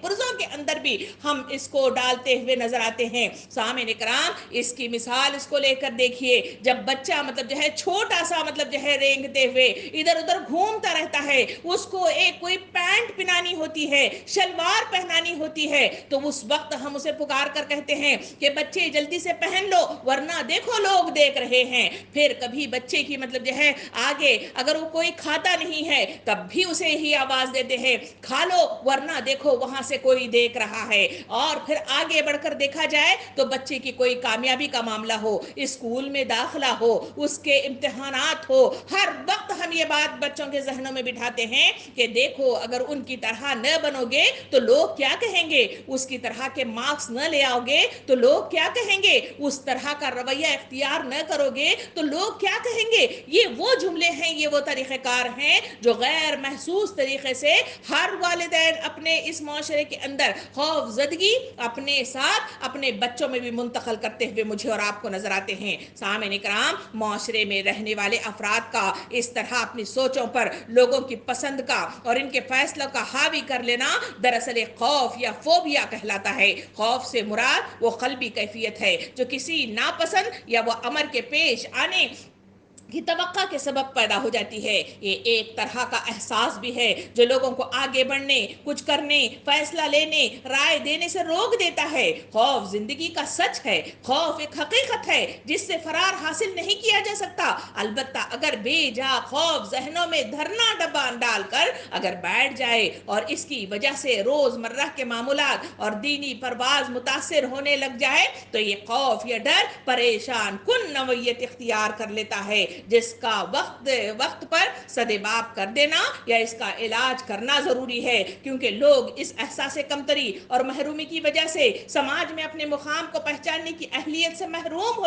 پرزوں کے اندر بھی ہم اس کو ڈالتے ہوئے نظر آتے ہیں۔ سامعین کرام، اس کی مثال اس کو لے کر دیکھیے، جب بچہ مطلب جو ہے چھوٹا سا مطلب جو ہے رینگتے ہوئے ادھر ادھر گھومتا رہتا ہے، اس کو ایک کوئی پینٹ پہنانی ہوتی ہے، شلوار پہنانی ہوتی ہے، تو اس وقت ہم اسے پکار کر کہتے ہیں کہ بچے جلدی سے پہن لو ورنہ دیکھو لوگ دیکھ رہے ہیں۔ پھر کبھی بچے کی مطلب جو ہے آگے اگر وہ کوئی کھاتا نہیں ہے تب بھی اسے ہی آواز دیتے ہیں، کھا لو ورنہ دیکھو وہاں سے کوئی دیکھ رہا ہے۔ اور پھر آگے بڑھ کر دیکھا جائے تو بچے کی کوئی کامیابی کا معاملہ ہو، اسکول میں داخلہ ہو، اس کے امتحانات ہو، ہر وقت ہم یہ بات بچوں کے ذہنوں میں بٹھاتے ہیں کہ دیکھو اگر ان کی طرح نہ بنو گے تو لوگ کیا کہیں گے، اس کی طرح کے مارکس نہ لے آؤ گے تو لوگ کیا کہیں گے، اس طرح کا رویہ اختیار نہ کرو گے تو لوگ کیا کہیں گے۔ یہ وہ جملے ہیں، یہ وہ طریقہ کار ہیں جو غیر محسوس طریقے سے ہر والدین اپنے اس معاشرے کے اندر خوف زدگی اپنے ساتھ اپنے بچوں میں بھی منتقل کرتے ہوئے مجھے اور آپ کو نظر آتے ہیں۔ سامعین کرام، معاشرے میں رہنے والے افراد کا اس طرح اپنی سوچوں پر لوگوں کی پسند کا اور ان کے فیصلوں کا حاوی کر لینا دراصل ایک خوف یا فوبیا کہلاتا ہے۔ خوف سے مراد وہ قلبی کیفیت ہے جو کسی ناپسند یا وہ امر کے پیش آنے کی توقع کے سبب پیدا ہو جاتی ہے۔ یہ ایک طرح کا احساس بھی ہے جو لوگوں کو آگے بڑھنے، کچھ کرنے، فیصلہ لینے، رائے دینے سے روک دیتا ہے۔ خوف زندگی کا سچ ہے، خوف ایک حقیقت ہے جس سے فرار حاصل نہیں کیا جا سکتا، البتہ اگر بے جا خوف ذہنوں میں دھرنا ڈال کر اگر بیٹھ جائے اور اس کی وجہ سے روز مرہ کے معمولات اور دینی پرواز متاثر ہونے لگ جائے تو یہ خوف یا ڈر پریشان کن نوعیت اختیار کر لیتا ہے جس کا وقت پر سدباب کر دینا یا اس کا علاج کرنا ضروری ہے، کیونکہ لوگ اس احساس کمتری اور محرومی کی وجہ سے سماج میں اپنے مقام کو پہچاننے کی اہلیت سے محروم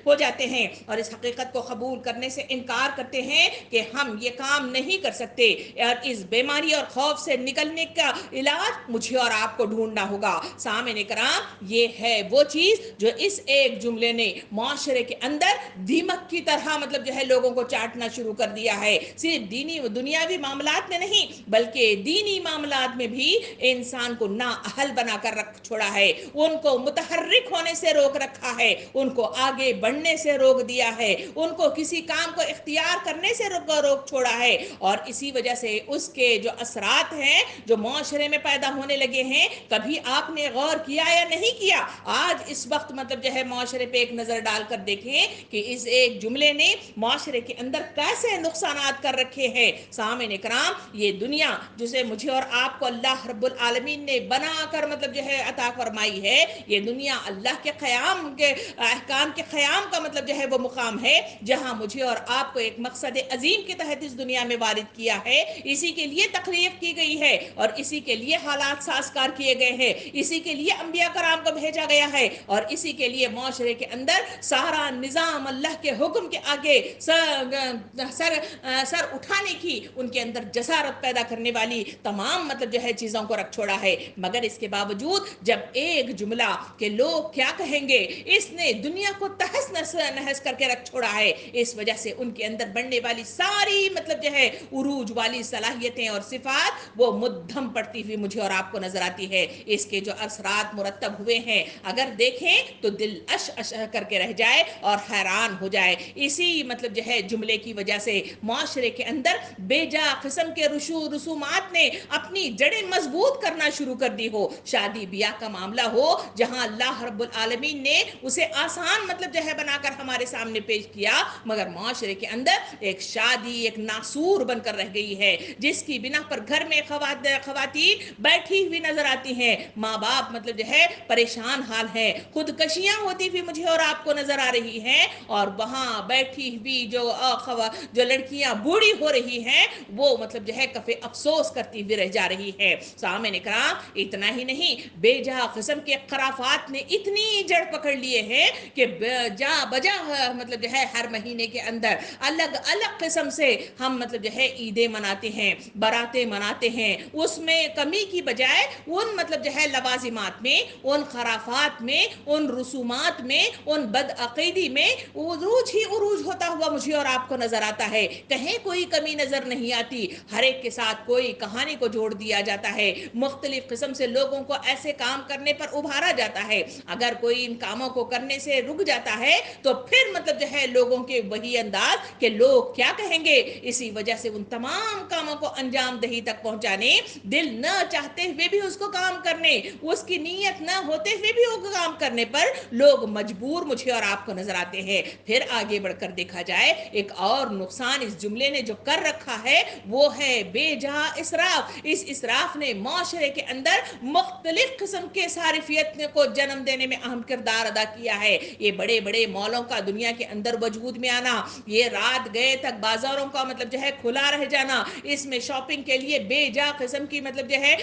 ہو جاتے ہیں اور اس حقیقت کو قبول کرنے سے انکار کرتے ہیں کہ ہم یہ کام نہیں کر سکتے، اور اس بیماری اور خوف سے نکلنے کا علاج مجھے اور آپ کو ڈھونڈنا ہوگا۔ سامعین کرام، یہ ہے وہ چیز جو اس ایک جملے نے معاشرے کے اندر دیمک کی طرح مطلب جو ہے لوگوں کو چاٹنا شروع کر دیا ہے۔ صرف دینی و دنیاوی معاملات میں نہیں بلکہ دینی معاملات میں بھی انسان کو نااہل بنا کر رکھ چھوڑا ہے، ان کو متحرک ہونے سے روک رکھا ہے، ان کو آگے بڑھنے سے روک دیا ہے، ان کو کسی کام کو اختیار کرنے سے روک چھوڑا ہے، اور اسی وجہ سے اس کے جو اثرات ہیں جو معاشرے میں پیدا ہونے لگے ہیں، کبھی آپ نے غور کیا یا نہیں کیا؟ آج اس وقت مطلب جو ہے معاشرے پہ ایک نظر ڈال کر دیکھیں کہ اس ایک جملے نے معاشرے کے اندر کیسے نقصانات کر رکھے ہیں۔ سامعین کرام، یہ دنیا جسے مجھے اور آپ کو اللہ رب العالمین نے بنا کر مطلب جو ہے عطا فرمائی ہے، یہ دنیا اللہ کے قیام کے احکام کے قیام کا مطلب جو ہے وہ مقام ہے جہاں مجھے اور آپ کو ایک مقصد عظیم کے تحت اس دنیا میں وارد کیا ہے، اسی کے لیے تخلیق کی گئی ہے اور اسی کے لیے حالات سازگار کیے گئے ہیں، اسی کے لیے انبیاء کرام کو بھیجا گیا ہے، اور اسی کے لیے معاشرے کے اندر سارا نظام اللہ کے حکم کے آگے سر اٹھانے کی ان کے اندر جسارت پیدا کرنے والی تمام مطلب جو ہے چیزوں کو رکھ چھوڑا ہے۔ مگر اس کے باوجود جب ایک جملہ کہ لوگ کیا کہیں گے اس نے دنیا کو تہس نہس کر کے رکھ چھوڑا ہے، اس وجہ سے ان کے اندر بڑھنے والی ساری مطلب جو ہے عروج والی صلاحیتیں اور صفات وہ مدھم پڑتی ہوئی مجھے اور آپ کو نظر آتی ہے۔ اس کے جو اثرات مرتب ہوئے ہیں اگر دیکھیں تو دل اش کر کے رہ جائے اور حیران ہو جائے۔ اسی مطلب جو ہے جملے کی وجہ سے معاشرے کے اندر بے جا قسم کے رسومات نے اپنی جڑیں مضبوط کرنا شروع کر دی ہو، شادی بیاہ کا معاملہ ہو جہاں اللہ رب العالمین نے اسے آسان مطلب جو ہے بنا کر ہمارے سامنے پیش کیا، مگر معاشرے کے اندر ایک شادی ایک ناسور بن کر رہ گئی ہے جس کی بنا پر گھر میں خواتین بیٹھی ہوئی نظر آتی ہیں، ماں باپ مطلب جو ہے پریشان حال ہیں، خودکشیاں ہوتی ہوئی مجھے اور آپ کو نظر آ رہی ہیں، اور وہاں بیٹھی ہوئی جو لڑکیاں بوڑھی ہو رہی ہیں وہ مطلب جو ہے کفے افسوس کرتی ہوئی رہ جا رہی ہے۔ سامعین کرام، اتنا ہی نہیں بے جا قسم کے خرافات نے اتنی جڑ پکڑ لیے ہیں کہ جا بجا مطلب جو ہے ہر مہینے کے اندر الگ الگ قسم سے ہم مطلب جو ہے عیدیں مناتے ہیں، براتیں مناتے ہیں، اس میں کمی کی بجائے ان مطلب جو ہے لوازمات میں، ان خرافات میں، ان رسومات میں، ان بدعقیدی میں عروج ہی عروج ہوتا ہوا ہوا مجھے اور آپ کو نظر آتا ہے، کہیں کوئی کمی نظر نہیں آتی، ہر ایک کے ساتھ کوئی کہانی کو جوڑ دیا جاتا ہے، مختلف قسم سے لوگوں کو ایسے کام کرنے پر ابھارا جاتا ہے، اگر کوئی ان کاموں کو کرنے سے رک جاتا ہے تو پھر مطلب جو ہے لوگوں کے وہی انداز کہ لوگ کیا کہیں گے، اسی وجہ سے ان تمام کاموں کو انجام دہی تک پہنچانے، دل نہ چاہتے ہوئے بھی اس کو کام کرنے، اس کی نیت نہ ہوتے ہوئے بھی وہ کام کرنے پر لوگ مجبور مجھے اور آپ کو نظر آتے ہیں۔ پھر آگے بڑھ کر دیکھا جائے ایک اور نقصان اس جملے نے جو کر رکھا ہے وہ ہے بے جہاں اسراف۔ اس اسراف نے معاشرے کے اندر مختلف قسم کے صارفیت کو جنم دینے میں اہم کردار ادا کیا ہے۔ یہ بڑے بڑے مالوں کا دنیا کے اندر وجود میں آنا، یہ رات گئے تک بازاروں کا مطلب جو ہے کھلا رہ جانا، اس میں شاپنگ کے لیے بے جا قسم کی مطلب جو ہے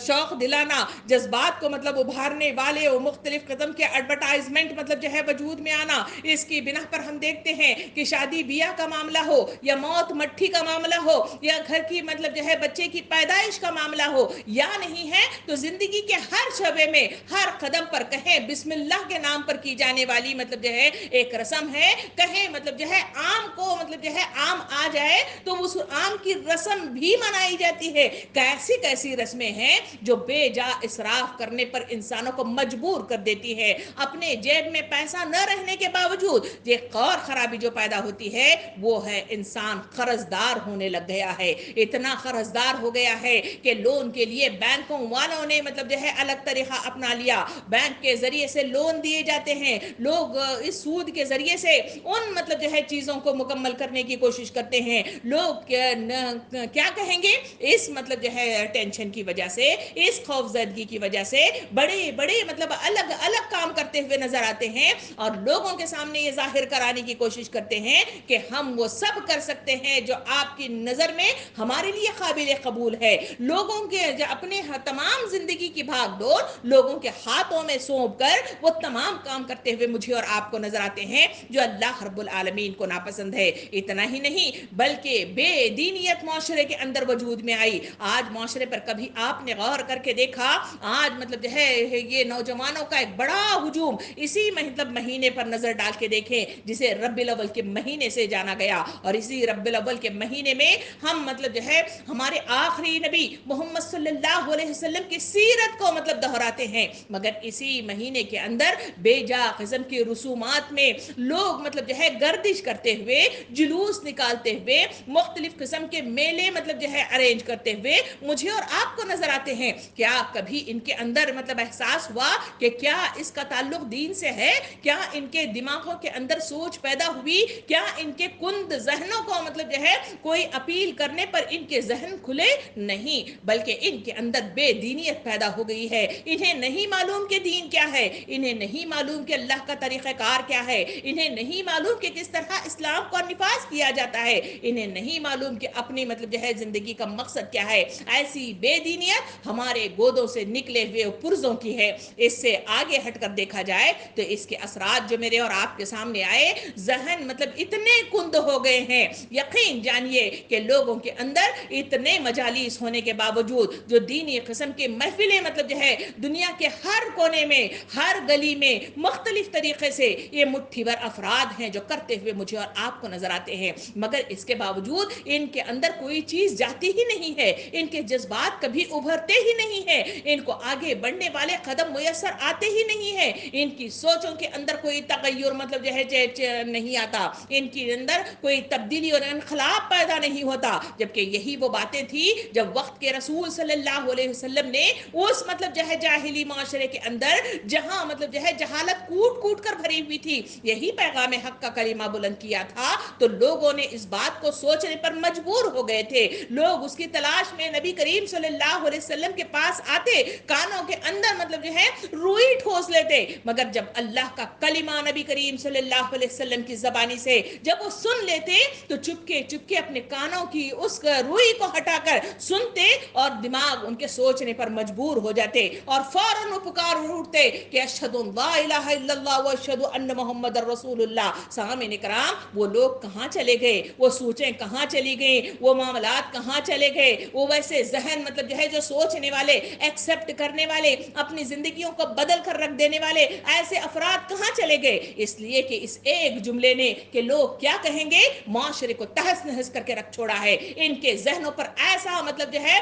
شوق دلانا، جذبات کو مطلب ابھارنے والے وہ مختلف قسم کے ایڈورٹائزمنٹ مطلب جو ہے وجود میں آنا، اس کی بنا پر ہم دیکھتے ہیں کہ شادی بیاہ کا معاملہ ہو یا موت مٹھی کا معاملہ ہو یا گھر کی مطلب جو ہے بچے کی پیدائش کا معاملہ ہو یا نہیں ہے تو زندگی کے ہر شعبے میں ہر قدم پر کہیں بسم اللہ کے نام پر کی جانے والی مطلب جو ہے ایک رسم ہے، کہیں مطلب جو ہے آم کو مطلب جو ہے آم آ جائے تو اس آم کی رسم بھی منائی جاتی ہے۔ کیسی کیسی رسمیں ہیں جو بے جا اسراف کرنے پر انسانوں کو مجبور کر دیتی ہے، اپنے جیب میں پیسہ نہ رہنے کے باوجود یہ غور خرابی جو پیدا ہوتی ہے وہ ہے انسان قرضدار ہونے لگ گیا ہے، اتنا قرضدار ہو گیا ہے کہ لون کے لیے بینکوں والوں نے مطلب جو ہے الگ طریقہ اپنا لیا، بینک کے ذریعے سے لون دیے جاتے ہیں، لوگ اس سود کے ذریعے سے ان مطلب جو ہے چیزوں کو مکمل کرنے کی کوشش کرتے ہیں، لوگ کیا کہیں گے اس مطلب جو ہے ٹینشن کی وجہ سے، اس خوف زدگی کی وجہ سے بڑے بڑے مطلب الگ الگ کام کرتے ہوئے نظر آتے ہیں اور لوگوں کے سامنے یہ ظاہر کرانے کی کوشش کرتے ہیں کہ ہم وہ سب کر سکتے ہیں جو آپ کی نظر میں ہمارے لیے قابل قبول ہے، لوگوں کے اپنے تمام زندگی کی بھاگ دوڑ لوگوں کے ہاتھوں میں سونپ کر وہ تمام کام کرتے ہوئے مجھے اور آپ کو نظر آتے ہیں جو اللہ رب العالمین کو ناپسند ہے۔ اتنا ہی نہیں بلکہ بے دینیت معاشرے کے اندر وجود میں آئی، آج معاشرے پر کبھی آپ نے غور کر کے دیکھا، آج مطلب جو ہے یہ نوجوانوں کا ایک بڑا ہجوم اسی مطلب مہینے پر نظر ڈال کے دیکھیں جسے ربیع الاول کے مہینے سے جانا گیا، اور اسی ربیع الاول کے مہینے میں ہم مطلب جو ہے ہمارے آخری نبی محمد صلی اللہ علیہ وسلم کی سیرت کو مطلب دہراتے ہیں، مگر اسی مہینے کے اندر بے جا قسم کی رسومات میں لوگ مطلب جو ہے گردش کرتے ہوئے، جلوس نکالتے ہوئے، مختلف قسم کے میلے مطلب جو ہے ارینج کرتے ہوئے مجھے اور آپ کو نظر آتے ہیں۔ کیا کبھی ان کے اندر مطلب احساس ہوا کہ کیا اس کا تعلق دین سے ہے؟ کیا ان کے دماغوں کے اندر سوچ پیدا ہوئی؟ کیا ان کے کند ذہنوں کو مطلب جو ہے کوئی اپیل کرنے پر ان کے ذہن کھلے؟ نہیں، بلکہ ان کے اندر بے دینیت پیدا ہو گئی ہے، انہیں نہیں معلوم کہ دین کیا ہے، انہیں نہیں معلوم کہ اللہ کا طریقہ کار کیا ہے، انہیں نہیں معلوم کہ کس طرح اسلام کو نفاذ کیا جاتا ہے، انہیں نہیں معلوم کہ اپنی مطلب جو ہے زندگی کا مقصد کیا ہے۔ ایسی بے دینیت ہمارے گودوں سے نکلے ہوئے پرزوں کی ہے۔ اس سے آگے ہٹ کر دیکھا جائے تو اس کے اثرات جو میرے اور آپ کے سامنے آئے، ذہن مطلب اتنے کند ہو گئے ہیں، یقین جانیے کہ لوگوں کے اندر اتنے مجالس ہونے کے باوجود جو دینی قسم کے محفلیں مطلب جو ہے دنیا کے ہر کونے میں، ہر گلی میں مختلف طریقے سے یہ مٹھی بھر افراد ہیں جو کرتے ہوئے مجھے اور آپ کو نظر آتے ہیں، مگر اس کے باوجود ان کے اندر کوئی چیز جاتی ہی نہیں ہے، ان کے جذبات کبھی ابھرتے ہی نہیں ہیں، ان کو آگے بڑھنے والے قدم میسر آتے ہی نہیں ہیں، ان کی سوچوں کے اندر کوئی تغیر مطلب جو ہے نہیں آتا، ان کے اندر کوئی تبدیلی اور انقلاب پیدا نہیں ہوتا، جبکہ یہی وہ باتیں تھی جب وقت کے رسول صلی اللہ علیہ وسلم نے اس مطلب جو ہے جاہلی معاشرے کے اندر جہاں مطلب جو ہے جہالت کوٹ کوٹ کر بھری ہوئی تھی، یہی پیغام حق کا کلمہ بلند کیا تھا تو لوگوں نے اس بات کو سوچنے پر مجبور ہو گئے تھے، لوگ اس کی تلاش میں نبی کریم صلی اللہ علیہ وسلم کے پاس آتے، کانوں کے اندر مطلب جو ہے روئی ٹھوس لیتے، مگر جب اللہ کا کلمہ نبی کریم صلی اللہ علیہ وسلم کی زبانی سے جب وہ سن لیتے تو چپکے چپکے اپنے کانوں کی اس روئی کو ہٹا کر سنتے اور دماغ ان کے سوچنے پر مجبور ہو جاتے اور فوراً وہ پکار اٹھتے کہ اشہد ان لا الہ الا اللہ و اشہد ان محمد رسول اللہ۔ سامعین کرام، وہ لوگ کہاں کہاں چلے گئے، وہ سوچیں کہاں چلی گئیں، وہ معاملات کہاں چلے گئے، وہ ویسے ذہن مطلب جو ہے جو سوچنے والے، ایکسیپٹ کرنے والے، اپنی زندگیوں کو بدل کر رکھ دینے والے ایسے افراد کہاں چلے گئے؟ اس لیے کہ اس ایک جملے نے کہ لوگ کیا کہیں گے معاشرے کو تہس نہس کر کے رکھ چھوڑا ہے، ان کے ذہنوں پر ایسا مطلب جو ہے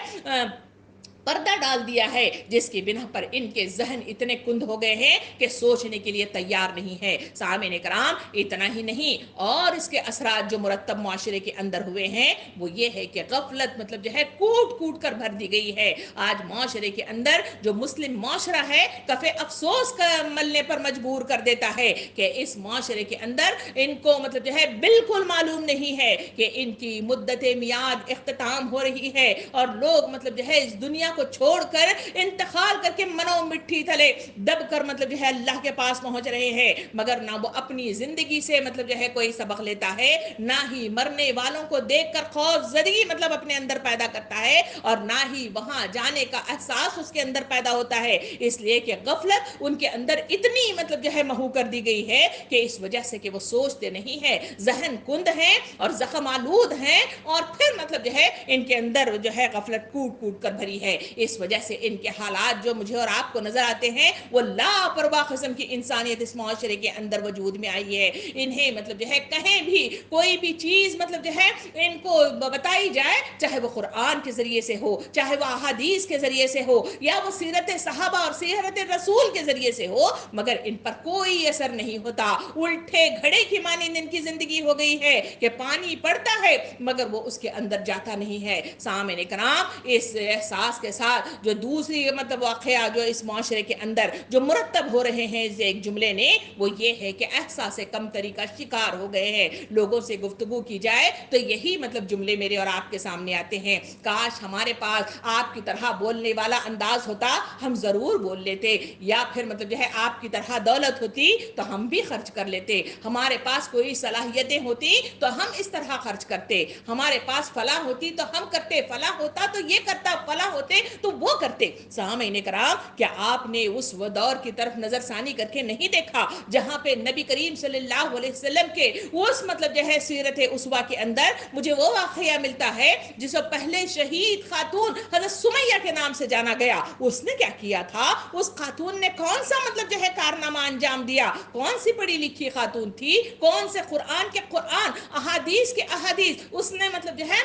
پردہ ڈال دیا ہے جس کی بنا پر ان کے ذہن اتنے کند ہو گئے ہیں کہ سوچنے کے لیے تیار نہیں ہے۔ سامعین کرام، اتنا ہی نہیں، اور اس کے اثرات جو مرتب معاشرے کے اندر ہوئے ہیں وہ یہ ہے کہ غفلت مطلب جو ہے کوٹ کوٹ کر بھر دی گئی ہے۔ آج معاشرے کے اندر جو مسلم معاشرہ ہے کفے افسوس کا ملنے پر مجبور کر دیتا ہے کہ اس معاشرے کے اندر ان کو مطلب جو ہے بالکل معلوم نہیں ہے کہ ان کی مدت میعاد اختتام ہو رہی ہے، اور لوگ مطلب جو ہے اس دنیا کو چھوڑ کر انتقال کر کے منو مٹھی تلے دب کر مطلب جو ہے اللہ کے پاس پہنچ رہے ہیں، مگر نہ وہ اپنی زندگی سے مطلب جو ہے کوئی سبق لیتا ہے، نہ ہی مرنے والوں کو دیکھ کر خوف زدگی مطلب اپنے اندر پیدا کرتا ہے، اور نہ ہی وہاں جانے کا احساس اس کے اندر پیدا ہوتا ہے، اس لیے کہ غفلت ان کے اندر اتنی مطلب جو ہے محو کر دی گئی ہے کہ اس وجہ سے کہ وہ سوچتے نہیں ہیں، ذہن کند ہیں اور زخم آلود ہیں، اور پھر مطلب جو ہے ان کے اندر جو ہے غفلت کوٹ کوٹ کر بھری ہے۔ اس وجہ سے ان کے حالات جو مجھے اور آپ کو نظر آتے ہیں وہ لاپرواہ قسم کی انسانیت اس معاشرے کے اندر وجود میں آئی ہے۔ انہیں مطلب جو ہے کہیں بھی کوئی بھی چیز مطلب جو ہے ان کو بتائی جائے، چاہے وہ قرآن کے ذریعے سے ہو، چاہے وہ احادیث کے ذریعے سے ہو، یا وہ سیرت صحابہ اور سیرت رسول کے ذریعے سے ہو، مگر ان پر کوئی اثر نہیں ہوتا۔ الٹے گھڑے کی مانند ان کی زندگی ہو گئی ہے کہ پانی پڑتا ہے مگر وہ اس کے اندر جاتا نہیں ہے۔ سامعین کرام، اس احساس کے ساتھ جو دوسری مطلب واقعہ جو اس معاشرے کے اندر جو مرتب ہو رہے ہیں اس ایک جملے نے، وہ یہ ہے کہ احساس کمتری کا شکار ہو گئے ہیں۔ لوگوں سے گفتگو کی جائے تو یہی مطلب جملے میرے اور آپ کے سامنے آتے ہیں، کاش ہمارے پاس آپ کی طرح بولنے والا انداز ہوتا، ہم ضرور بول لیتے، یا پھر مطلب جو ہے آپ کی طرح دولت ہوتی تو ہم بھی خرچ کر لیتے، ہمارے پاس کوئی صلاحیتیں ہوتی تو ہم اس طرح خرچ کرتے، ہمارے پاس فلاں ہوتی تو ہم کرتے، فلاں ہوتا تو یہ کرتا، فلاں ہوتے تو وہ کرتے۔ سامعین کرام، کیا آپ نے اس دور کی طرف نظر ثانی کر کے نہیں دیکھا جہاں پہ نبی کریم صلی اللہ علیہ وسلم کے اس مطلب جو ہے سیرت اسوہ کے اندر مجھے وہ واقعہ ملتا ہے جس کو پہلے شہید خاتون حضرت سمیہ کے نام سے جانا گیا، اس نے کیا کیا تھا، اس خاتون نے کون سا مطلب جو ہے کارنامہ انجام دیا، کون سی پڑھی لکھی خاتون تھی، کون سے قرآن کے قرآن، احادیث کے احادیث اس نے مطلب جو ہے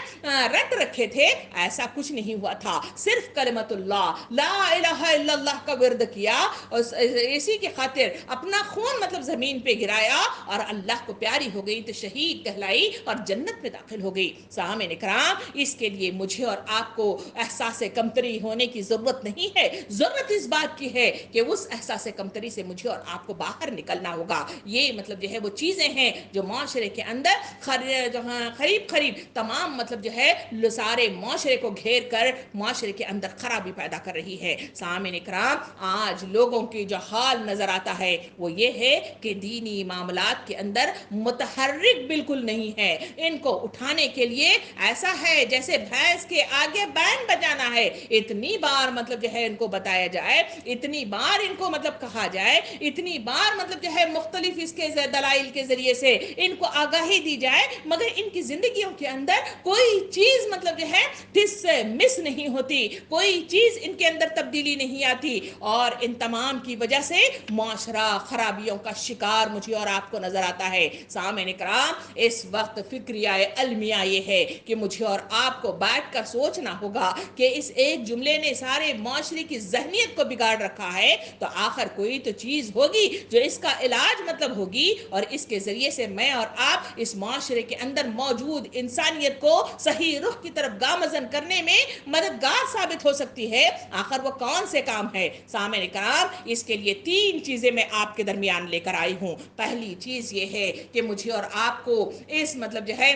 رٹ رکھے تھے، ایسا کچھ نہیں ہوا تھا، صرف کلمت اللہ لا الہ الا اللہ کا ورد کیا، اور اسی کی خاطر اپنا خون مطلب زمین پہ گرایا اور اللہ کو پیاری ہو گئی تو شہید کہلائی اور جنت میں داخل ہو گئی۔ سامعین کرام، اس کے لیے مجھے اور آپ کو احساس کمتری ہونے کی ضرورت نہیں ہے، ضرورت اس بات کی ہے کہ اس احساس کمتری سے مجھے اور آپ کو باہر نکلنا ہوگا۔ یہ مطلب جو ہے وہ چیزیں ہیں جو معاشرے کے اندر قریب تمام مطلب جو ہے سارے معاشرے کو گھیر کر معاشرے کے اندر خرابی پیدا کر رہی ہے۔ سامعین کرام، آج لوگوں کی جو حال نظر آتا ہے وہ یہ ہے کہ دینی معاملات کے اندر متحرک بالکل نہیں ہے، ان کو اٹھانے کے لیے ایسا ہے جیسے بھینس کے آگے بین بجانا ہے، اتنی بار مطلب جو ہے ان کو بتایا جائے، اتنی بار ان کو مطلب کہا جائے، اتنی بار مطلب جو ہے مختلف اس کے دلائل کے ذریعے سے ان کو آگاہی دی جائے، مگر ان کی زندگیوں کے اندر کوئی چیز مطلب جو ہے ٹس سے مس نہیں ہوتی، کوئی چیز ان کے اندر تبدیلی نہیں آتی، اور ان تمام کی وجہ سے معاشرہ خرابیوں کا شکار مجھے اور آپ کو نظر آتا ہے۔ سامعین کرام، اس وقت فکریہ علمیہ یہ ہے کہ مجھے اور آپ کو بیٹھ کر سوچنا ہوگا کہ اس ایک جملے نے سارے معاشرے کی ذہنیت کو بگاڑ رکھا ہے، تو آخر کوئی تو چیز ہوگی جو اس کا علاج مطلب ہوگی، اور اس کے ذریعے سے میں اور آپ اس معاشرے کے اندر موجود انسانیت کو صحیح رخ کی طرف گامزن کرنے میں مددگار ثابت ہو سکتی ہے۔ آخر وہ کون سے کام ہے؟ سامعین کرام، اس کے لیے 3 چیزیں میں آپ کے درمیان لے کر آئی ہوں۔ پہلی چیز یہ ہے کہ مجھے اور آپ کو اس مطلب جو ہے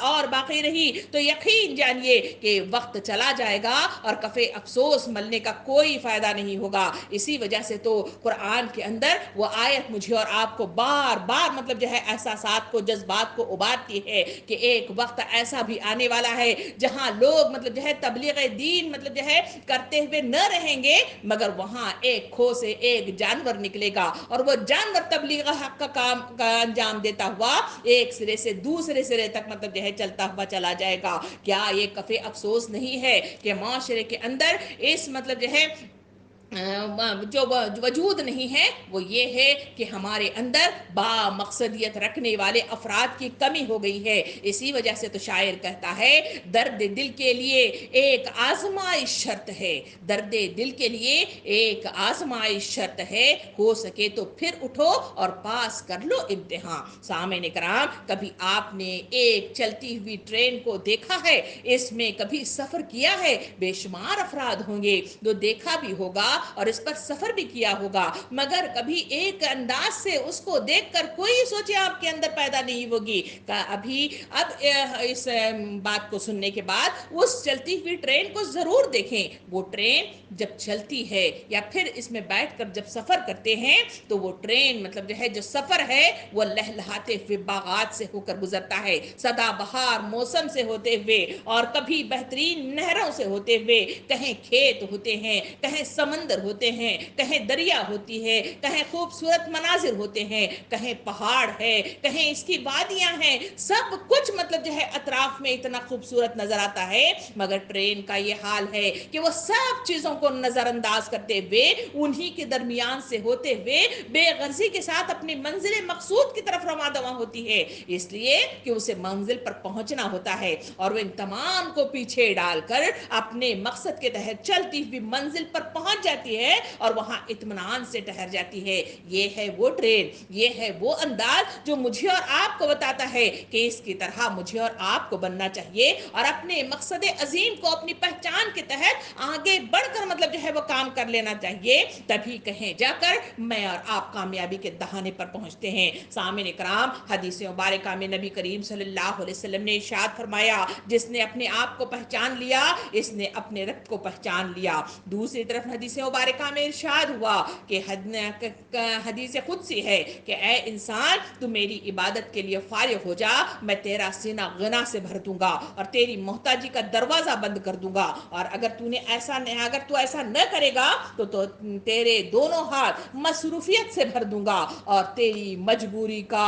اور باقی رہی تو یقین جانیے کہ وقت چلا جائے گا اور کفے افسوس ملنے کا کوئی فائدہ نہیں ہوگا. اسی وجہ سے تو قرآن کے اندر وہ آیت مجھے اور آپ کو بار بار مطلب جو ہے احساسات کو جذبات کو ابارتی ہے کہ ایک وقت ایسا بھی آنے والا ہے جہاں لوگ مطلب جو ہے تبلیغ دین مطلب جو ہے کرتے ہوئے نہ رہیں گے مگر وہاں ایک کھو سے ایک جانور نکلے گا اور وہ جانور تبلیغ حق کا کام کا انجام دیتا ہوا ایک سرے سے دوسرے سرے تک مطلب جو ہے چلتا ہوا چلا جائے گا. کیا یہ کفے افسوس نہیں ہے کہ معاشرے کے اندر اس مطلب جو ہے جو وجود نہیں ہے وہ یہ ہے کہ ہمارے اندر با مقصدیت رکھنے والے افراد کی کمی ہو گئی ہے. اسی وجہ سے تو شاعر کہتا ہے درد دل کے لیے ایک آزمائش شرط ہے, درد دل کے لیے ایک آزمائش شرط ہے, ہو سکے تو پھر اٹھو اور پاس کر لو امتحان. سامعین کرام, کبھی آپ نے ایک چلتی ہوئی ٹرین کو دیکھا ہے؟ اس میں کبھی سفر کیا ہے؟ بے شمار افراد ہوں گے جو دیکھا بھی ہوگا اور اس پر سفر بھی کیا ہوگا مگر کبھی ایک انداز سے اس کو دیکھ کر کوئی سوچے آپ کے اندر پیدا نہیں ہوگی. اب اس بات کو سننے کے بعد اس چلتی ہوئی ٹرین کو ضرور دیکھیں. وہ ٹرین جب چلتی ہے یا پھر اس میں بیٹھ کر جب سفر کرتے ہیں تو وہ ٹرین مطلب جو ہے جو سفر ہے وہ لہلہاتے ہوئے باغات سے ہو کر گزرتا ہے, سدا بہار موسم سے ہوتے ہوئے اور کبھی بہترین نہروں سے ہوتے ہوئے, کہیں کھیت ہوتے ہیں, کہیں سمندر ہوتے ہیں, کہیں دریا ہوتی ہے, کہیں خوبصورت مناظر ہوتے ہیں, کہیں پہاڑ ہے, کہیں اس کی وادیاں ہیں, سب کچھ مطلب جو ہے اطراف میں اتنا خوبصورت نظر آتا ہے مگر ٹرین کا یہ حال ہے کہ وہ سب چیزوں کو نظر انداز کرتے ہوئے انہی کے درمیان سے ہوتے ہوئے بے غرضی کے ساتھ اپنی منزل مقصود کی طرف رواں دواں ہوتی ہے, اس لیے کہ اسے منزل پر پہنچنا ہوتا ہے اور وہ ان تمام کو پیچھے ڈال کر اپنے مقصد کے تحت چلتی ہوئی منزل پر پہنچ جاتی ہے اور وہاں اطمینان سے ٹھہر جاتی ہے. یہ ہے وہ ٹرین, یہ ہے وہ انداز جو مجھے اور آپ کو بتاتا ہے کہ اس کی طرح مجھے اور آپ کو بننا چاہیے اور اپنے مقصد عظیم کو اپنی پہچان کے تحت آگے بڑھ کر مطلب جو ہے وہ کام کر لینا چاہیے. تبھی کہیں جا کر میں اور آپ کامیابی کے دہانے پر پہنچتے ہیں. سامعین کرام, حدیث مبارکہ میں نبی کریم صلی اللہ علیہ وسلم نے ارشاد فرمایا جس نے اپنے آپ کو پہچان لیا اس نے اپنے رب کو پہچان لیا. دوسری طرف حدیث مبارکہ میں ارشاد ہوا کہ حدیث قدسی ہے کہ اے انسان تو میری عبادت کے لیے فارغ ہو جا, میں تیرا سینہ غنا سے بھر دوں گا اور تیری محتاجی کا دروازہ بند کر دوں گا, اور اگر تو ایسا نہ کرے گا تو تیرے دونوں ہاتھ مصروفیت سے بھر دوں گا اور تیری مجبوری کا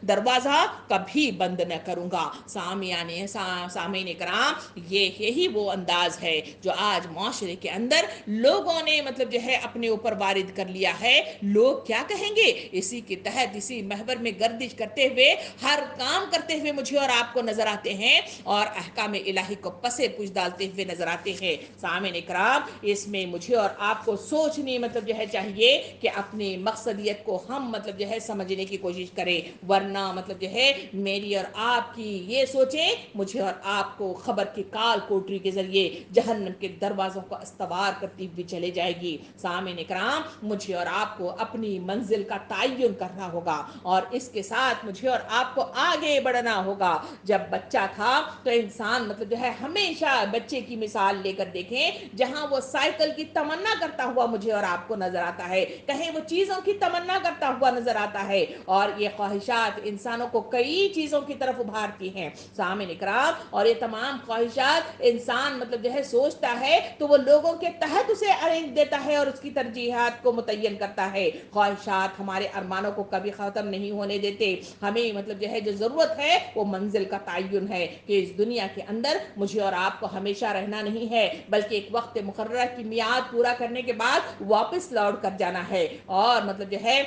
دروازہ کبھی بند نہ کروں گا. سامعین کرام, یہی وہ انداز ہے جو آج معاشرے کے اندر لوگوں نے مطلب جو ہے اپنے اوپر وارد کر لیا ہے. لوگ کیا کہیں گے, اسی کے تحت اسی محور میں گردش کرتے ہوئے ہر کام کرتے ہوئے مجھے اور آپ کو نظر آتے ہیں اور احکام الہی کو پسے پوچھ ڈالتے ہوئے نظر آتے ہیں. سامعین کرام, اس میں مجھے اور آپ کو سوچنی مطلب جو ہے چاہیے کہ اپنی مقصدیت کو ہم مطلب جو ہے سمجھنے کی کوشش کریں, ورنہ مطلب جو ہے میری اور آپ کی یہ سوچیں مجھے اور آپ کو خبر کی کال کوٹری کے ذریعے جہنم کے دروازوں کو استوار کرتی ہوئی چلے جائے گی. سامعین کرام, مجھے اور آپ کو اپنی منزل کا تعین کرنا ہوگا اور اس کے ساتھ مجھے اور آپ کو آگے بڑھنا ہوگا. جب بچہ تھا تو انسان مطلب جو ہے ہمیشہ بچے کی مثال لے کر دیکھیں, جہاں وہ سائیکل کی تمنا کرتا ہوا مجھے اور آپ کو نظر آتا ہے, کہیں وہ چیزوں کی تمنا کرتا ہوا نظر آتا ہے اور یہ خواہشات انسانوں کو کئی چیزوں کی طرف ابھارتی ہیں. سامعین اکرام, اور یہ تمام خواہشات انسان مطلب جو ہے سوچتا ہے تو وہ لوگوں کے تحت اسے ارینج دیتا ہے اور اس کی ترجیحات کو متعین کرتا ہے. خواہشات ہمارے ارمانوں کو کبھی ختم نہیں ہونے دیتے. ہمیں مطلب جو ہے جو ضرورت ہے وہ منزل کا تعین ہے کہ اس دنیا کے اندر مجھے اور آپ کو ہمیشہ رہنا نہیں ہے بلکہ ایک وقت مقررہ کی میعاد پورا کرنے کے بعد واپس لوٹ کر جانا ہے. اور مطلب جو ہے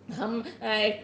ہم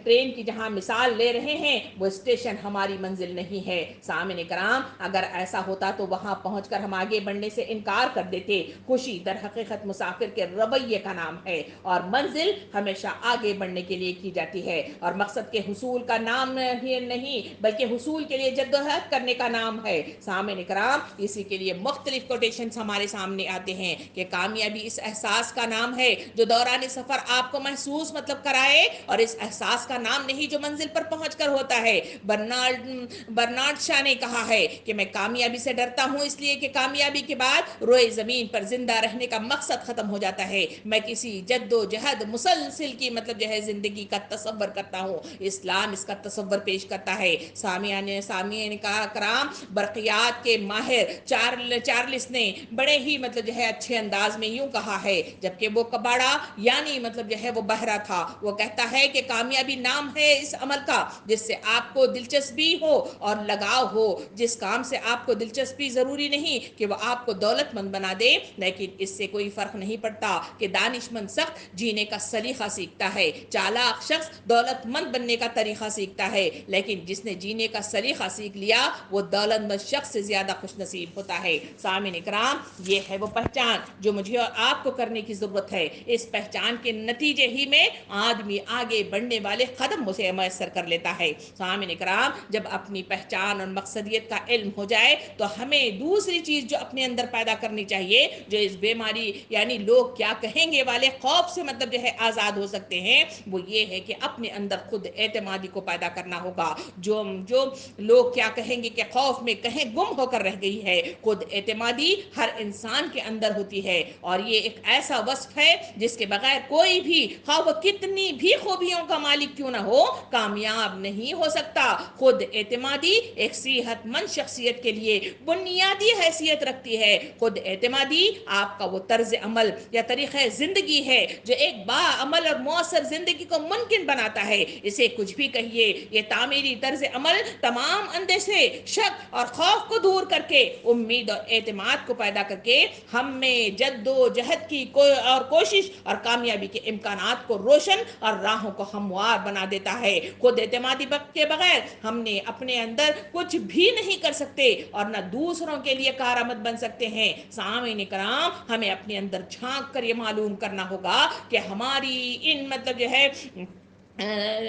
ٹرین کی جہاں مثال لے رہے ہیں وہ اسٹیشن ہماری منزل نہیں ہے. سامعین کرام, اگر ایسا ہوتا تو وہاں پہنچ کر ہم آگے بڑھنے سے انکار کر دیتے. خوشی در حقیقت مسافر کے رویے کا نام ہے اور منزل ہمیشہ آگے بڑھنے کے لیے کی جاتی ہے اور مقصد کے حصول کا نام ہی نہیں بلکہ حصول کے لیے جدوجہد کرنے کا نام ہے. سامعین کرام, اسی کے لیے مختلف کوٹیشنز ہمارے سامنے آتے ہیں کہ کامیابی اس احساس کا نام ہے جو دوران سفر آپ کو محسوس مطلب کرائے اور اس احساس کا نام نہیں جو منزل پر پہنچ کر ہوتا ہے۔ برنارڈ شاہ نے کہا ہے کہ میں کامیابی سے ڈرتا ہوں اس لیے کہ کامیابی کے بعد روئے زمین پر زندہ رہنے کا مقصد ختم ہو جاتا ہے۔ میں کسی جد و جہد مسلسل کی مطلب جو ہے زندگی کا تصور کرتا ہوں۔ اسلام اس کا تصور پیش کرتا ہے۔ سامعین کا کرام، برقیات کے ماہر چارلس نے بڑے ہی مطلب جو ہے اچھے انداز میں یوں کہا ہے، جبکہ وہ کباڑا یعنی مطلب جو ہے وہ بہرا تھا۔ وہ کہتا ہے کہ کامیابی نام ہے اس عمل کا جس سے آپ کو دلچسپی ہو اور لگاؤ ہو۔ جس کام سے آپ کو دلچسپی ضروری نہیں کہ وہ آپ کو دولت مند بنا دے، لیکن اس سے کوئی فرق نہیں پڑتا کہ دانش مند شخص جینے کا سلیقہ سیکھتا ہے، چالاک شخص دولت مند بننے کا طریقہ سیکھتا ہے، لیکن جس نے جینے کا سلیقہ سیکھ لیا وہ دولت مند شخص سے زیادہ خوش نصیب ہوتا ہے۔ سامعین اکرام، یہ ہے وہ پہچان جو مجھے اور آپ کو کرنے کی ضرورت ہے۔ اس پہچان کے نتیجے ہی میں آدمی آگے بڑھنے والے قدم اسے میسر کر لیتا ہے۔ سامعین اکرام، جب اپنی پہچان اور مقصدیت کا علم ہو جائے تو ہمیں دوسری چیز جو اپنے اندر پیدا کرنی چاہیے، جو اس بیماری یعنی لوگ کیا کہیں گے والے خوف سے مطلب جو ہے آزاد ہو سکتے ہیں، وہ یہ ہے کہ اپنے اندر خود اعتمادی کو پیدا کرنا ہوگا۔ جو لوگ کیا کہیں گے کہ خوف میں کہیں گم ہو کر رہ گئی ہے، خود اعتمادی ہر انسان کے اندر ہوتی ہے، اور یہ ایک ایسا وصف ہے جس کے بغیر کوئی بھی خواہ وہ کتنی بھی خوبیوں کا مالک کیوں نہ ہو کامیاب نہیں ہو سکتا۔ خود اعتمادی ایک صحت مند شخصیت کے لیے بنیادی حیثیت رکھتی ہے۔ خود اعتمادی آپ کا وہ طرز عمل یا طریقہ زندگی ہے جو ایک باعمل اور مؤثر زندگی کو ممکن بناتا ہے۔ اسے کچھ بھی کہیے، یہ تعمیری طرز عمل تمام اندیشے، شک اور خوف کو دور کر کے امید اور اعتماد کو پیدا کر کے ہم میں جد و جہد کی اور کوشش اور کامیابی کے امکانات کو روشن اور راہوں کو ہموار بنا دیتا ہے۔ خود اعتمادی کے بغیر ہم نے اپنے اندر کچھ بھی نہیں کر سکتے اور نہ دوسروں کے لیے کارآمد بن سکتے ہیں۔ سامعین کرام، ہمیں اپنے اندر جھانک کر یہ معلوم کرنا ہوگا کہ ہماری ان مطلب جو ہے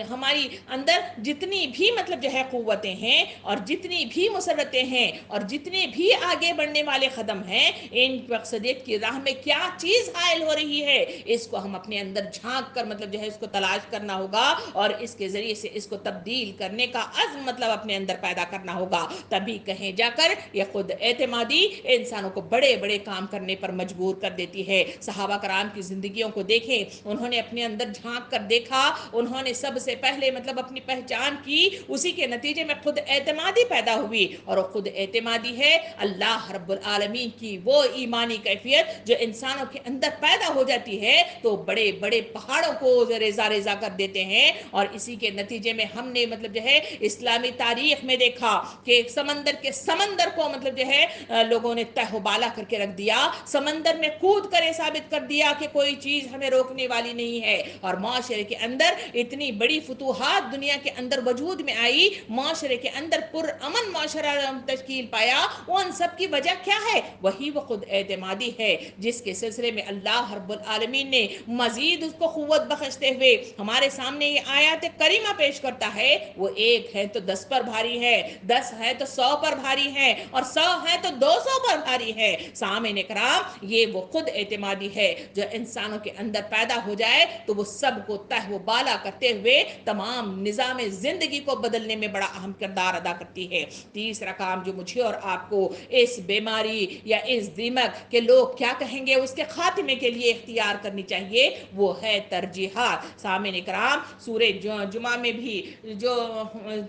ہماری اندر جتنی بھی مطلب جو ہے قوتیں ہیں اور جتنی بھی مسرتیں ہیں اور جتنے بھی آگے بڑھنے والے قدم ہیں، ان مقصدیت کی راہ میں کیا چیز حائل ہو رہی ہے، اس کو ہم اپنے اندر جھانک کر مطلب جو ہے اس کو تلاش کرنا ہوگا اور اس کے ذریعے سے اس کو تبدیل کرنے کا عزم مطلب اپنے اندر پیدا کرنا ہوگا۔ تبھی کہیں جا کر یہ خود اعتمادی انسانوں کو بڑے بڑے کام کرنے پر مجبور کر دیتی ہے۔ صحابہ کرام کی زندگیوں کو دیکھیں، انہوں نے اپنے اندر جھانک کر دیکھا، انہوں نے سب سے پہلے مطلب اپنی پہچان کی، اسی کے نتیجے میں خود اعتمادی پیدا ہوئی، اور وہ خود اعتمادی ہے اللہ رب العالمین کی وہ ایمانی کیفیت جو انسانوں کے اندر پیدا ہو جاتی ہے تو بڑے بڑے پہاڑوں کو ریزہ ریزہ کر دیتے ہیں۔ اور اسی کے نتیجے میں ہم نے مطلب جو ہے اسلامی تاریخ میں دیکھا کہ سمندر کے سمندر کو مطلب جو ہے لوگوں نے تہ و بالا کر کے رکھ دیا، سمندر میں کود کر ثابت کر دیا کہ کوئی چیز ہمیں روکنے والی نہیں ہے، اور معاشرے کے اندر اتنی بڑی فتوحات دنیا کے اندر وجود میں آئی، معاشرے کے اندر پرامن معاشرہ تشکیل پایا، ان سب کی وجہ کیا ہے؟ وہی وہ خود اعتمادی ہے جس کے سلسلے میں اللہ رب العالمین نے مزید اس کو قوت بخشتے ہوئے ہمارے سامنے یہ آیات کریمہ پیش کرتا ہے۔ وہ ایک ہے تو 10 پر بھاری ہے، 10 ہے تو 100 پر بھاری ہے، اور 100 ہے تو 200 پر بھاری ہے۔ سامعین کرام، یہ وہ خود اعتمادی ہے جو انسانوں کے اندر پیدا ہو جائے تو وہ سب کو تہ و بالا کرتے ہوئے تمام نظام زندگی کو بدلنے میں بڑا اہم کردار ادا کرتی ہے۔ تیسرا کام جو مجھے اور آپ کو اس بیماری یا اس دیمک کے لوگ کیا کہیں گے اس کے خاتمے کے لیے اختیار کرنی چاہیے، وہ ہے ترجیحات۔ سامعین کرام، سورہ جمعہ میں بھی جو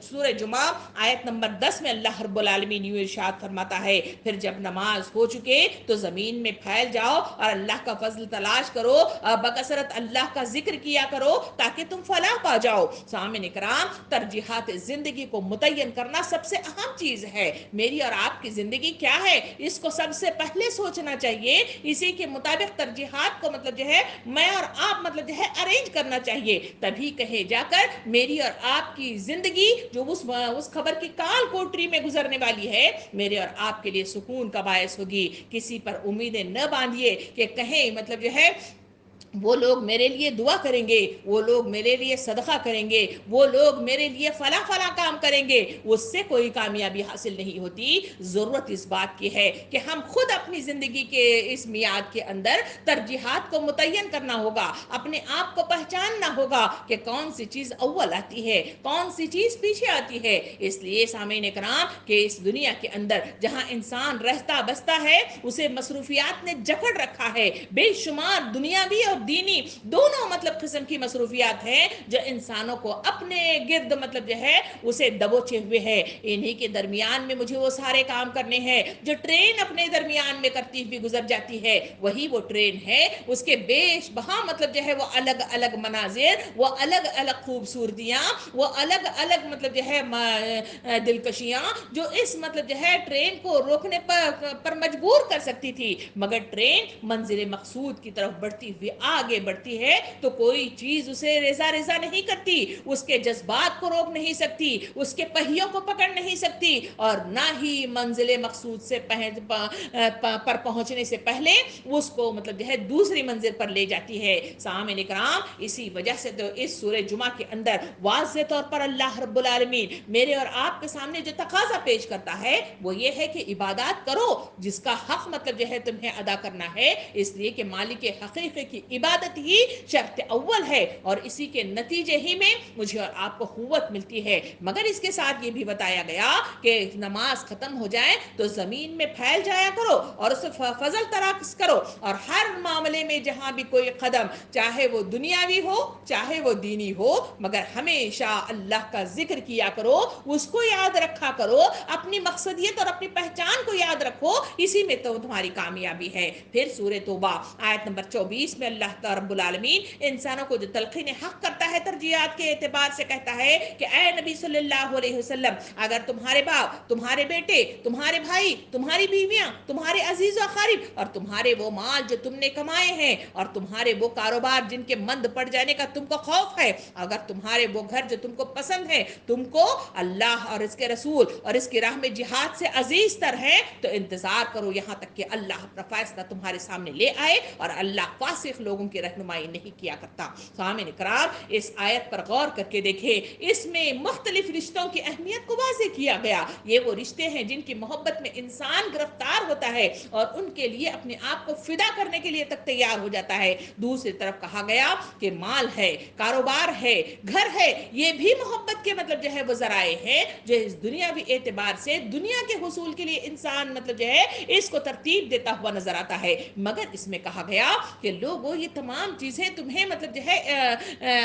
سورہ جمعہ آیت نمبر 10 میں اللہ رب العالمین یوں ارشاد فرماتا ہے، پھر جب نماز ہو چکے تو زمین میں پھیل جاؤ اور اللہ کا فضل تلاش کرو، بکثرت اللہ کا ذکر کیا کرو تاکہ تم فلاح پا جاؤ۔ سامعین کرام، ترجیحات زندگی کو متعین کرنا سب سے اہم چیز ہے۔ میری اور آپ کی زندگی کیا ہے اس کو سب سے پہلے سوچنا چاہیے، اسی کے مطابق ترجیحات کو مطلب جو ہے میں اور آپ مطلب جو ہے ارینج کرنا چاہیے، تبھی کہیں جا کر میری اور آپ کی زندگی جو اس خبر کی کال کوٹری میں گزرنے والی ہے میرے اور آپ کے لیے سکون کا باعث ہوگی۔ کسی پر امیدیں نہ باندھیے کہ کہیں مطلب جو ہے وہ لوگ میرے لیے دعا کریں گے، وہ لوگ میرے لیے صدقہ کریں گے، وہ لوگ میرے لیے فلاں فلاں کام کریں گے، اس سے کوئی کامیابی حاصل نہیں ہوتی۔ ضرورت اس بات کی ہے کہ ہم خود اپنی زندگی کے اس میعاد کے اندر ترجیحات کو متعین کرنا ہوگا، اپنے آپ کو پہچاننا ہوگا کہ کون سی چیز اول آتی ہے، کون سی چیز پیچھے آتی ہے۔ اس لیے سامعین کرام کہ اس دنیا کے اندر جہاں انسان رہتا بستا ہے اسے مصروفیات نے جکڑ رکھا ہے، بے شمار دنیاوی اور دینی دونوں مطلب قسم کی مصروفیات ہیں جو انسانوں کو اپنے گرد مطلب جو ہے اسے دبوچے ہوئے ہے۔ انہی کے درمیان میں مجھے وہ سارے کام کرنے ہیں جو ٹرین اپنے درمیان میں کرتی ہوئی گزر جاتی ہے، وہی وہ ٹرین ہے، اس کے بیش بہا مطلب جو ہے وہ الگ الگ مناظر، وہ الگ الگ خوبصورتیاں، وہ الگ الگ مطلب جو ہے دلکشیاں جو اس مطلب جو ہے ٹرین کو روکنے پر مجبور کر سکتی تھی، مگر ٹرین منزل مقصود کی طرف بڑھتی ہوئی آگے بڑھتی ہے تو کوئی چیز اسے ریزہ ریزہ نہیں کرتی، اس کے جذبات کو روک نہیں سکتی، اس کے پہیوں کو پکڑ نہیں سکتی، اور نہ ہی منزل مقصود سے پر پہنچنے سے پہلے اس کو مطلب جو ہے دوسری منزل پر لے جاتی ہے۔ سامعین کرام اسی وجہ سے تو اس سورہ جمعہ کے اندر واضح طور پر اللہ رب العالمین میرے اور آپ کے سامنے جو تقاضا پیش کرتا ہے وہ یہ ہے کہ عبادات کرو جس کا حق مطلب جو ہے تمہیں ادا کرنا ہے، اس لیے کہ مالک حقیقی کی عبادت ہی شرط اول ہے، اور اسی کے نتیجے ہی میں مجھے اور آپ کو قوت ملتی ہے۔ مگر اس کے ساتھ یہ بھی بتایا گیا کہ نماز ختم ہو جائے تو زمین میں پھیل جایا کرو اور اسے فضل تراکس کرو، اور ہر معاملے میں جہاں بھی کوئی قدم چاہے وہ دنیاوی ہو چاہے وہ دینی ہو مگر ہمیشہ اللہ کا ذکر کیا کرو، اس کو یاد رکھا کرو، اپنی مقصدیت اور اپنی پہچان کو یاد رکھو، اسی میں تو تمہاری کامیابی ہے۔ پھر سورہ توبہ آیت نمبر 24 میں اللہ رب العالمین انسانوں کو جو تلقین حق کرتا ہے ترجیحات کے اعتبار سے کہتا ہے کہ اے نبی صلی اللہ علیہ وسلم، اگر تمہارے باپ، تمہارے بیٹے، تمہارے بھائی، تمہاری بیویاں، تمہارے عزیز و اقارب اور تمہارے وہ مال جو تم نے کمائے ہیں اور تمہارے وہ کاروبار جن کے مند پڑ جانے کا تم کو خوف ہے، اگر تمہارے وہ گھر جو تم کو پسند ہے، تم کو اللہ اور اس کے رسول اور اس کی راہ میں جہاد سے عزیز تر ہے، تو انتظار کرو یہاں تک کہ اللہ اپنا فیصلہ تمہارے سامنے لے آئے، اور اللہ فاسق لوگوں کی رہنمائی نہیں کیا کرتا۔ سامعین کرام اس آیت پر غور کر کے دیکھیں، اس میں مختلف رشتوں کی اہمیت کو واضح کیا گیا۔ یہ وہ رشتے ہیں جن کی محبت میں انسان گرفتار ہوتا ہے اور ان کے لیے اپنے آپ کو فدا کرنے کے لیے تک تیار ہو جاتا ہے۔ دوسری طرف کہا گیا کہ مال ہے، کاروبار ہے، گھر ہے، یہ بھی محبت کے مطلب جو ہے وہ ذرائع ہیں جو اس دنیاوی اعتبار سے دنیا کے حصول کے لیے انسان مطلب جو ہے اس کو ترتیب دیتا ہوا نظر آتا ہے، مگر اس میں کہا گیا کہ لوگوں یہ تمام چیزیں تمہیں مطلب جو ہے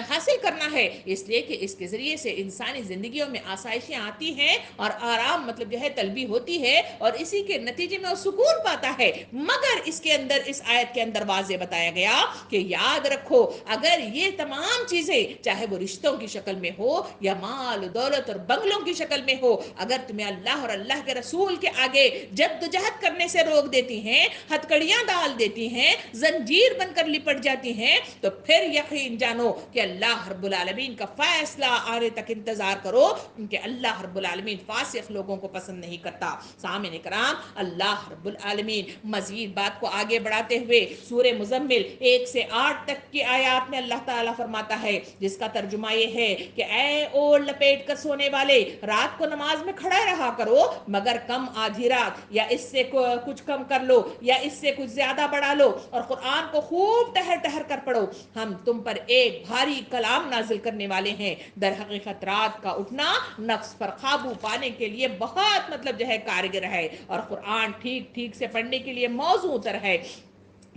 حاصل کرنا ہے، اس لیے کہ اس کے ذریعے سے انسانی زندگیوں میں آسائشیں آتی ہیں اور آرام مطلب جو ہے طلبی ہوتی ہے، اور اسی کے نتیجے میں وہ سکون پاتا ہے۔ مگر اس کے اندر اس آیت کے اندر واضح بتایا گیا کہ یاد رکھو اگر یہ تمام چیزیں چاہے وہ رشتوں کی شکل میں ہو یا مال دولت اور بنگلوں کی شکل میں ہو، اگر تمہیں اللہ اور اللہ کے رسول کے آگے جدوجہد کرنے سے روک دیتی ہیں، ہتکڑیاں ڈال دیتی ہیں، زنجیر بن کر لپٹ جاتی ہیں، تو پھر یقین جانو کہ اللہ رب العالمین کا فیصلہ آنے تک انتظار کرو، کیونکہ اللہ رب العالمین فاسق لوگوں کو پسند نہیں کرتا۔ سامعین کرام اللہ رب العالمین مزید بات کو آگے بڑھاتے ہوئے سورہ مزمل 1 سے 8 تک کی آیات میں اللہ تعالیٰ فرماتا ہے، جس کا ترجمہ یہ ہے کہ اے اوڑھ لپیٹ کر سونے والے، رات کو نماز میں کھڑا رہا کرو مگر کم آدھی رات، یا اس سے کچھ کم کر لو یا اس سے کچھ زیادہ بڑھا لو، اور قرآن کو خوب ٹہر ٹہر کر پڑھو، ہم تم پر ایک بھاری کلام نازل کرنے والے ہیں۔ در حقیقت رات کا اٹھنا نفس پر قابو پانے کے لیے بہت مطلب جو ہے کارگر ہے، اور قرآن ٹھیک ٹھیک سے پڑھنے کے لیے موزوں تر ہے۔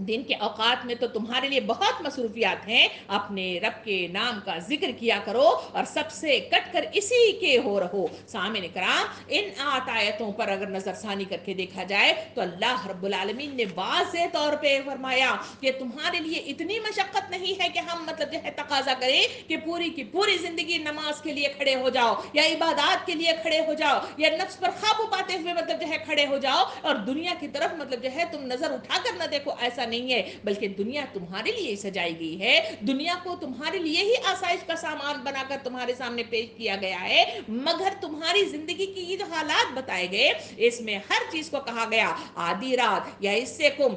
دن کے اوقات میں تو تمہارے لیے بہت مصروفیات ہیں، اپنے رب کے نام کا ذکر کیا کرو اور سب سے کٹ کر اسی کے ہو رہو۔ سامعین کرام ان 8 آیتوں پر اگر نظر ثانی کر کے دیکھا جائے تو اللہ رب العالمین نے واضح طور پہ فرمایا کہ تمہارے لیے اتنی مشقت نہیں ہے کہ ہم مطلب جو ہے تقاضا کریں کہ پوری کی پوری زندگی نماز کے لیے کھڑے ہو جاؤ یا عبادات کے لیے کھڑے ہو جاؤ یا نفس پر قابو پاتے ہوئے مطلب جو ہے کھڑے ہو جاؤ اور دنیا کی طرف مطلب جو ہے تم نظر اٹھا کر نہ دیکھو، ایسا نہیں ہے، بلکہ دنیا تمہارے لیے سجائی گئی ہے، دنیا کو تمہارے لیے ہی آسائش کا سامان بنا کر تمہارے سامنے پیش کیا گیا ہے، مگر تمہاری زندگی کی یہ جو حالات بتائے گئے اس میں ہر چیز کو کہا گیا آدھی رات یا اس سے کم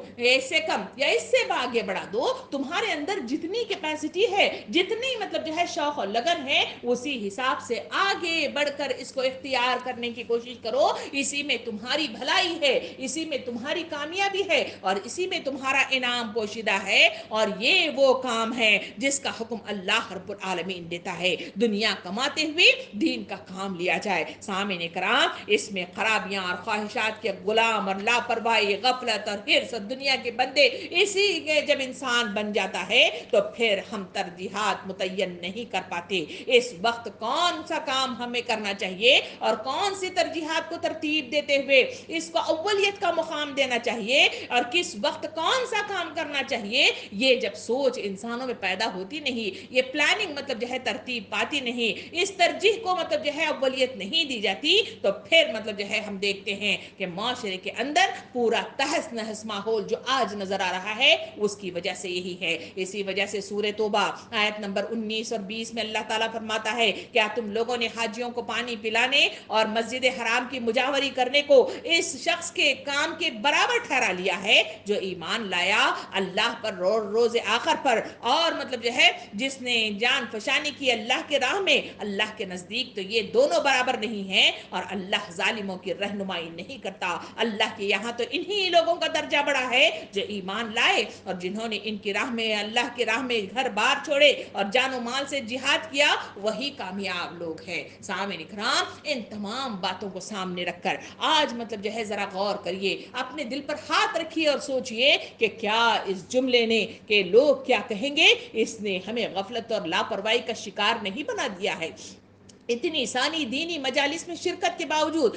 یا اس سے آگے بڑھا دو، تمہارے اندر جتنی کیپیسٹی ہے، جتنی مطلب جو ہے شوق اور لگن ہے، اسی حساب سے آگے بڑھ کر اس کو اختیار کرنے کی کوشش کرو، اسی میں تمہاری بھلائی ہے، اسی میں تمہاری کامیابی ہے، اور اسی میں تمہارا انعام پوشیدہ ہے، اور یہ وہ کام ہے جس کا حکم اللہ رب العالمین دیتا ہے، دنیا کماتے ہوئے دین کا کام لیا جائے۔ سامعین کرام، اس میں خرابیاں اور خواہشات کے غلام اور لاپرواہی، غفلت اور حرص اور دنیا کے بندے اسی کے جب انسان بن جاتا ہے تو پھر ہم ترجیحات متعین نہیں کر پاتے۔ اس وقت کون سا کام ہمیں کرنا چاہیے اور کون سی ترجیحات کو ترتیب دیتے ہوئے اس کو اولیت کا مقام دینا چاہیے اور کس وقت کون سا کام کرنا چاہیے، یہ جب سوچ انسانوں میں پیدا ہوتی نہیں، یہ پلاننگ مطلب جو ہے ترتیب پاتی نہیں، اس ترجیح کو مطلب جو ہے اولیت نہیں دی جاتی، تو پھر مطلب جو ہے ہم دیکھتے ہیں کہ معاشرے کے اندر پورا تہس نہس ماحول جو آج نظر آ رہا ہے اس کی وجہ سے یہی ہے۔ اسی وجہ سے سورہ توبہ آیت نمبر 19 اور 20 میں اللہ تعالیٰ فرماتا ہے، کیا تم لوگوں نے حاجیوں کو پانی پلانے اور مسجد حرام کی مجاوری کرنے کو اس شخص کے کام کے برابر ٹھہرا لیا ہے جو ایمان لایا اللہ پر، روز آخر پر، اور مطلب جو ہے جس نے جان فشانی کی اللہ کے راہ میں؟ اللہ کے نزدیک تو یہ دونوں برابر نہیں ہیں، اور اللہ ظالموں کی رہنمائی نہیں کرتا۔ اللہ کے یہاں تو انہی لوگوں کا درجہ بڑا ہے جو ایمان لائے اور جنہوں نے ان کی راہ میں، اللہ کی راہ میں گھر بار چھوڑے اور جان و مال سے جہاد کیا، وہی کامیاب لوگ ہیں۔ سامعین کرام، ان تمام باتوں کو سامنے رکھ کر آج مطلب جو ہے ذرا غور کریے، اپنے دل پر ہاتھ رکھیے اور سوچئے کہ کیا اس جملے نے کہ لوگ کیا کہیں گے، اس نے ہمیں غفلت اور لاپرواہی کا شکار نہیں بنا دیا ہے؟ اتنی سانی دینی مجالس میں شرکت کے باوجود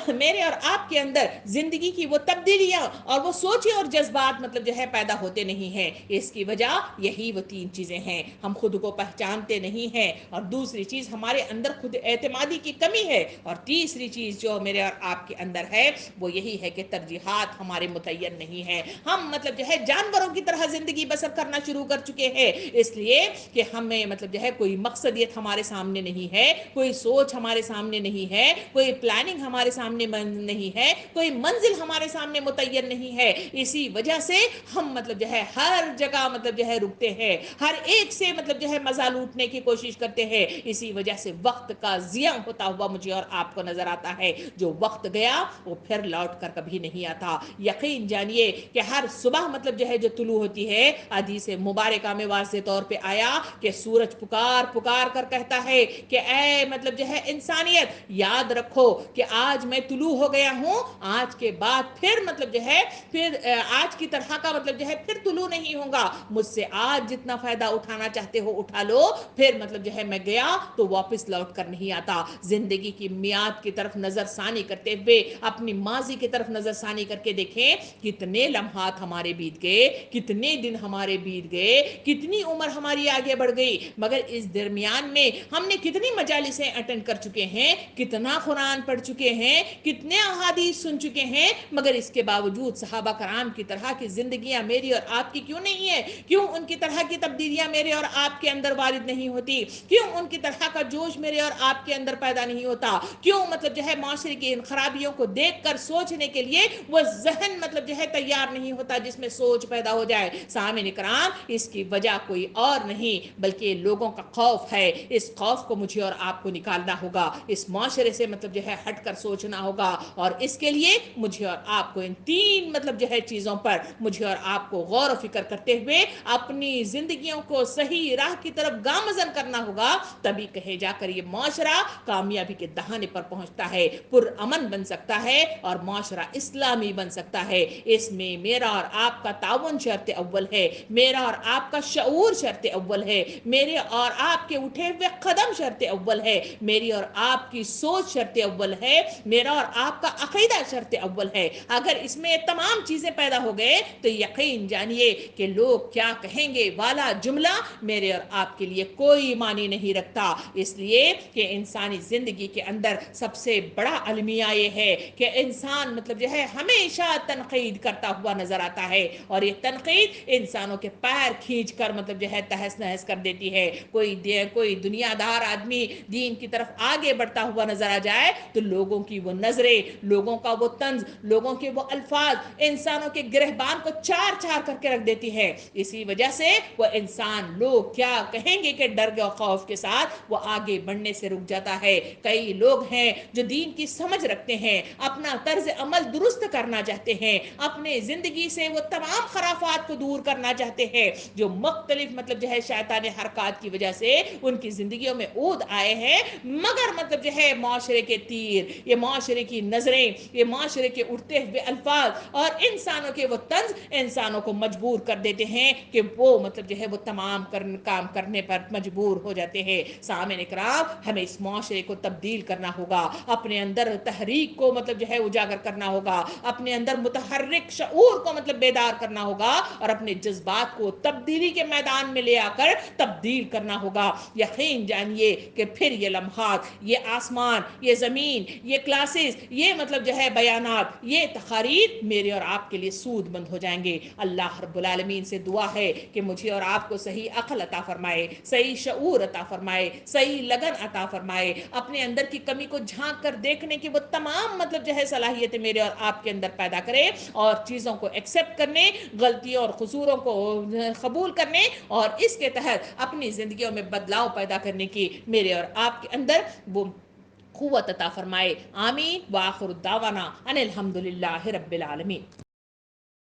میرے اور آپ کے اندر زندگی کی وہ تبدیلیاں اور وہ سوچیں اور جذبات مطلب جو ہے پیدا ہوتے نہیں ہیں۔ اس کی وجہ یہی وہ تین چیزیں ہیں، ہم خود کو پہچانتے نہیں ہیں، اور دوسری چیز ہمارے اندر خود اعتمادی کی کمی ہے، اور تیسری چیز جو میرے اور آپ کے اندر ہے وہ یہی ہے کہ ترجیحات ہمارے متعین نہیں ہیں۔ ہم مطلب جو ہے جانوروں کی طرح زندگی بسر کرنا شروع کر چکے ہیں، اس لیے کہ ہمیں مطلب جو ہے کوئی مقصدیت ہمارے سامنے نہیں ہے، کوئی سوچ ہمارے سامنے نہیں ہے، کوئی پلاننگ ہمارے سامنے نہیں ہے، کوئی منزل ہمارے سامنے متعین نہیں ہے۔ اسی وجہ سے ہم مطلب جو ہے ہر جگہ مطلب جو ہے رکتے ہیں، ہر ایک سے مطلب جو ہے مزہ لوٹنے کی کوشش کرتے ہیں، اسی وجہ سے وقت کا ضیاع ہوتا ہوا مجھے اور آپ کو نظر آتا ہے۔ جو وقت گیا وہ پھر لوٹ کر کبھی نہیں آتا۔ یقین جانیے کہ ہر صبح مطلب جو ہے جو طلوع ہوتی ہے، حدیث مبارکہ میں واضح طور پہ آیا کہ سورج پکار پکار کر کہتا ہے کہ اے مطلب جو ہے انسانیت، یاد رکھو کہ آج میں طلوع ہو گیا ہوں، آج کے بعد پھر مطلب جو ہے پھر آج کی طرح کا مطلب جو ہے پھر طلوع نہیں ہوں گا، مجھ سے آج جتنا فائدہ اٹھانا چاہتے ہو اٹھا لو، پھر مطلب جو ہے میں گیا تو واپس لوٹ کر نہیں آتا۔ زندگی کی میعاد کی طرف نظر ثانی کرتے ہوئے اپنی ماضی کی طرف نظر ثانی کر کے دیکھیں کتنے لمحات ہمارے بیت گئے، کتنے دن ہمارے بیت گئے، کتنی عمر ہماری آگے بڑھ گئی، مگر اس درمیان میں ہم نے کتنی مجالسیں اٹینڈ کر چکے ہیں، کتنا قرآن پڑھ چکے ہیں، کتنے احادیث سن چکے ہیں، مگر اس کے باوجود صحابہ کرام کی طرح کی زندگیاں میری اور آپ کی کیوں نہیں ہیں؟ کیوں ان کی طرح کی تبدیلیاں میرے اور آپ کے اندر وارد نہیں ہوتی؟ کیوں ان کی طرح کا جوش میرے اور آپ کے اندر پیدا نہیں ہوتا؟ کیوں مطلب جو ہے معاشرے کی ان خرابیوں کو دیکھ کر سوچنے کے لیے وہ ذہن مطلب جو ہے تیار نہیں ہوتا جس میں سوچ پیدا ہو جائے؟ سامعین کرام، اس کی وجہ کوئی اور نہیں بلکہ لوگوں کا خوف ہے۔ اس خوف کو مجھے اور آپ کو نکالنا ہوگا، اس معاشرے سے مطلب جو ہے ہٹ کر سوچنا ہوگا، اور اس کے لیے مجھے اور آپ کو ان تین مطلب جو ہے چیزوں پر مجھے اور آپ کو غور و فکر کرتے ہوئے اپنی زندگیوں کو صحیح راہ کی طرف گامزن کرنا ہوگا، تبھی کہے جا کر یہ معاشرہ کامیابی کے دہانے پر پہنچتا ہے، پر امن بن سکتا ہے اور معاشرہ اسلامی بن سکتا ہے۔ اس میں میرا اور آپ کا تعاون شرط اول ہے، میرا اور آپ کا شعور شرط اول ہے، میرے اور آپ کے اٹھے ہوئے قدم شرط اول ہے، میری اور آپ کی سوچ شرط اول ہے، میرا اور آپ کا عقیدہ شرط اول ہے. اگر اس میں تمام چیزیں پیدا ہو گئے تو یقین جانیے کہ لوگ کیا کہیں گے والا جملہ میرے اور آپ کے لیے کوئی معنی نہیں رکھتا. اس لیے کہ انسانی زندگی کے اندر سب سے بڑا المیہ یہ ہے کہ انسان مطلب جو ہے ہمیشہ تنقید کرتا ہوا نظر آتا ہے، اور یہ تنقید انسانوں کے پیر کھینچ کر مطلب جو ہے تہس نہس کر دیتی ہے. کوئی دنیا دار آدمی دین کی طرف آگے بڑھتا ہوا نظر آ جائے تو لوگوں کی وہ نظریں، لوگوں کا وہ طنز، لوگوں کے وہ الفاظ انسانوں کے گرہبان کو چار چار کر کے رکھ دیتی ہے. اسی وجہ سے وہ انسان لوگ کیا کہیں گے کہ ڈر و خوف کے ساتھ وہ آگے بڑھنے سے رک جاتا ہے. کئی لوگ ہیں جو دین کی سمجھ رکھتے ہیں، اپنا طرز عمل درست کرنا چاہتے ہیں، اپنے زندگی سے وہ تمام خرافات کو دور کرنا چاہتے ہیں جو مختلف مطلب جو ہے شیطانی حرکات کی وجہ سے ان کی زندگیوں میں عود آئے ہیں، مگر مطلب جو ہے معاشرے کے تیر، یہ معاشرے کی نظریں، یہ معاشرے کے اٹھتے ہوئے الفاظ اور انسانوں کے وہ طنز انسانوں کو مجبور کر دیتے ہیں کہ وہ مطلب جو ہے وہ تمام کام کرنے پر مجبور ہو جاتے ہیں. سامعین اکرام، ہمیں اس معاشرے کو تبدیل کرنا ہوگا، اپنے اندر تحریک کو مطلب جو ہے اجاگر کرنا ہوگا، اپنے اندر متحرک شعور کو مطلب بیدار کرنا ہوگا، اور اپنے جذبات کو تبدیلی کے میدان میں لے آ کر تبدیل کرنا ہوگا. یقین جانیے کہ پھر یہ لمحات، یہ آسمان، یہ زمین، یہ کلاسز، یہ مطلب جو ہے بیانات، یہ تقاریر میرے اور آپ کے لیے سود مند ہو جائیں گے. اللہ رب العالمین سے دعا ہے کہ مجھے اور آپ کو صحیح عقل عطا فرمائے، صحیح شعور عطا فرمائے، صحیح لگن عطا فرمائے، اپنے اندر کی کمی کو جھانک کر دیکھنے کی وہ تمام مطلب جو ہے صلاحیتیں میرے اور آپ کے اندر پیدا کرے، اور چیزوں کو ایکسیپٹ کرنے، غلطیوں اور قصوروں کو قبول کرنے، اور اس کے تحت اپنی زندگیوں میں بدلاؤ پیدا کرنے کی میرے اور آپ کے اندر وہ قوت عطا فرمائے. آمین. وآخر الدعوانا ان الحمد للہ رب العالمین.